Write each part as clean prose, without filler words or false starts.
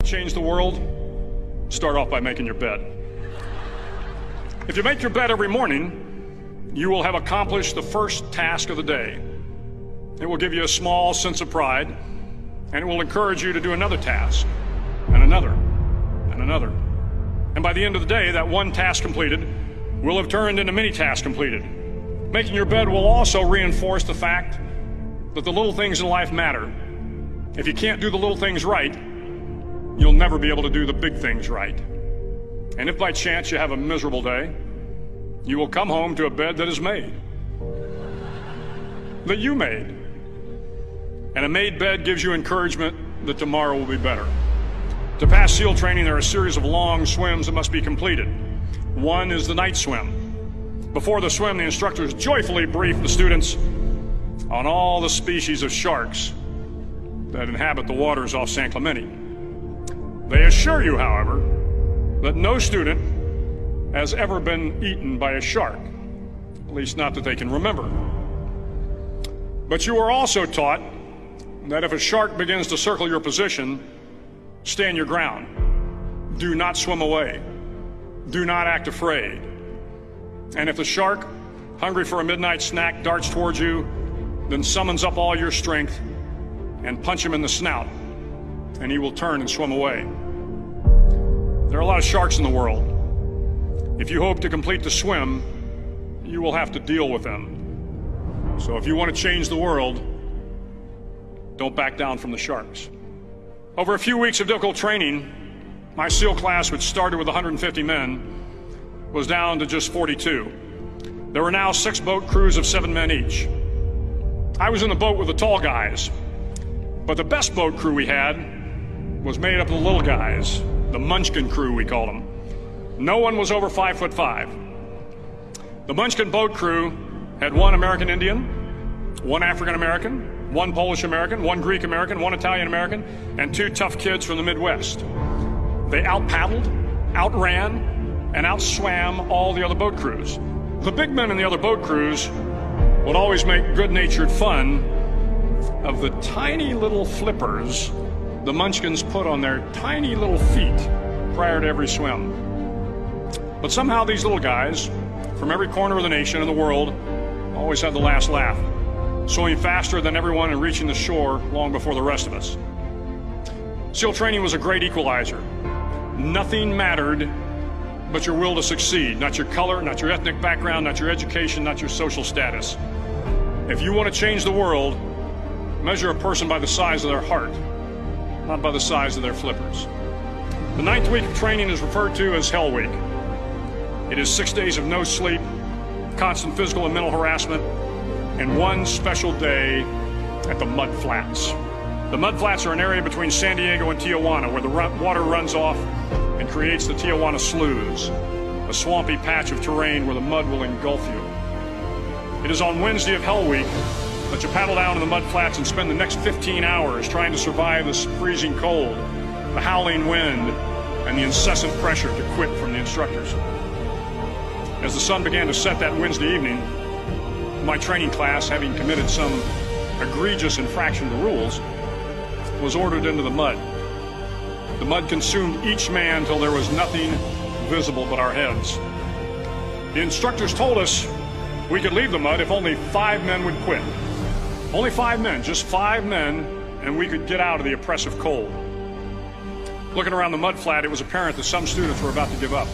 change the world? Start off by making your bed. If you make your bed every morning, you will have accomplished the first task of the day. It will give you a small sense of pride, and it will encourage you to do another task, and another, and another. And by the end of the day, that one task completed will have turned into many tasks completed. Making your bed will also reinforce the fact that the little things in life matter. If you can't do the little things right, you'll never be able to do the big things right. And if by chance you have a miserable day, you will come home to a bed that is made, that you made. And a made bed gives you encouragement that tomorrow will be better. To pass SEAL training, there are a series of long swims that must be completed. One is the night swim. Before the swim, the instructors joyfully brief the students on all the species of sharks that inhabit the waters off San Clemente. They assure you, however, that no student has ever been eaten by a shark, at least not that they can remember. But you are also taught that if a shark begins to circle your position, stand your ground. Do not swim away. Do not act afraid. And if the shark, hungry for a midnight snack, darts towards you, then summons up all your strength and punch him in the snout, and he will turn and swim away. There are a lot of sharks in the world. If you hope to complete the swim, you will have to deal with them. So if you want to change the world, don't back down from the sharks. Over a few weeks of difficult training, my SEAL class, which started with 150 men, was down to just 42. There were now 6 boat crews of 7 men each. I was in the boat with the tall guys, but the best boat crew we had was made up of the little guys, the Munchkin crew, we called them. No one was over 5'5". The Munchkin boat crew had 1 American Indian, 1 African American, 1 Polish American, 1 Greek American, 1 Italian American, and 2 tough kids from the Midwest. They out-paddled, outran, and outswam all the other boat crews. The big men in the other boat crews would always make good-natured fun of the tiny little flippers the Munchkins put on their tiny little feet prior to every swim. But somehow these little guys from every corner of the nation and the world always had the last laugh, swimming faster than everyone and reaching the shore long before the rest of us. SEAL training was a great equalizer. Nothing mattered but your will to succeed, not your color, not your ethnic background, not your education, not your social status. If you want to change the world, measure a person by the size of their heart, not by the size of their flippers. The 9th week of training is referred to as Hell Week. It is 6 days of no sleep, constant physical and mental harassment, and 1 special day at the Mud Flats. The Mud Flats are an area between San Diego and Tijuana where the water runs off and creates the Tijuana Sloughs, a swampy patch of terrain where the mud will engulf you. It is on Wednesday of Hell Week that you paddle down to the Mud Flats and spend the next 15 hours trying to survive this freezing cold, the howling wind, and the incessant pressure to quit from the instructors. As the sun began to set that Wednesday evening, my training class, having committed some egregious infraction to the rules, was ordered into the mud. The mud consumed each man till there was nothing visible but our heads. The instructors told us we could leave the mud if only 5 men would quit. Only 5 men, just 5 men, and we could get out of the oppressive cold. Looking around the mud flat, it was apparent that some students were about to give up.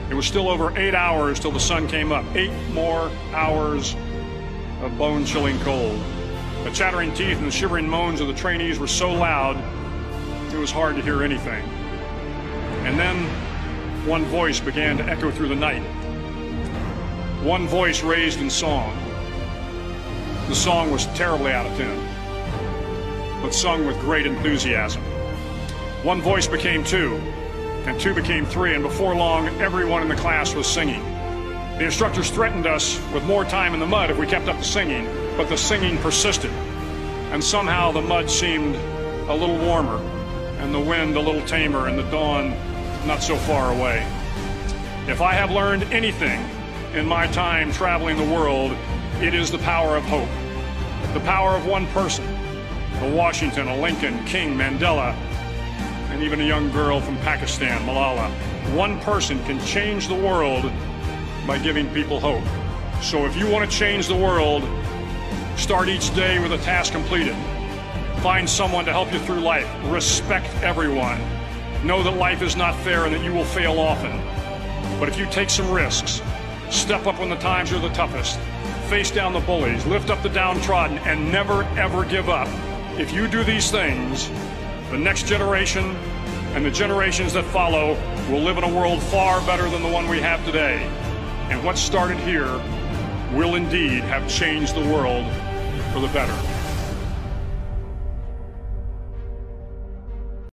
It was still over 8 hours till the sun came up. 8 more hours of bone-chilling cold. The chattering teeth and the shivering moans of the trainees were so loud, it was hard to hear anything. And then one voice began to echo through the night. One voice raised in song. The song was terribly out of tune, but sung with great enthusiasm. One voice became 2, and 2 became 3, and before long, everyone in the class was singing. The instructors threatened us with more time in the mud if we kept up the singing, but the singing persisted, and somehow the mud seemed a little warmer, and the wind a little tamer, and the dawn not so far away. If I have learned anything in my time traveling the world, it is the power of hope. The power of one person, a Washington, a Lincoln, King, Mandela, and even a young girl from Pakistan, Malala. One person can change the world by giving people hope. So if you want to change the world, start each day with a task completed. Find someone to help you through life. Respect everyone. Know that life is not fair and that you will fail often. But if you take some risks, step up when the times are the toughest, face down the bullies, lift up the downtrodden, and never ever give up. If you do these things, the next generation and the generations that follow will live in a world far better than the one we have today. And what started here will indeed have changed the world for the better.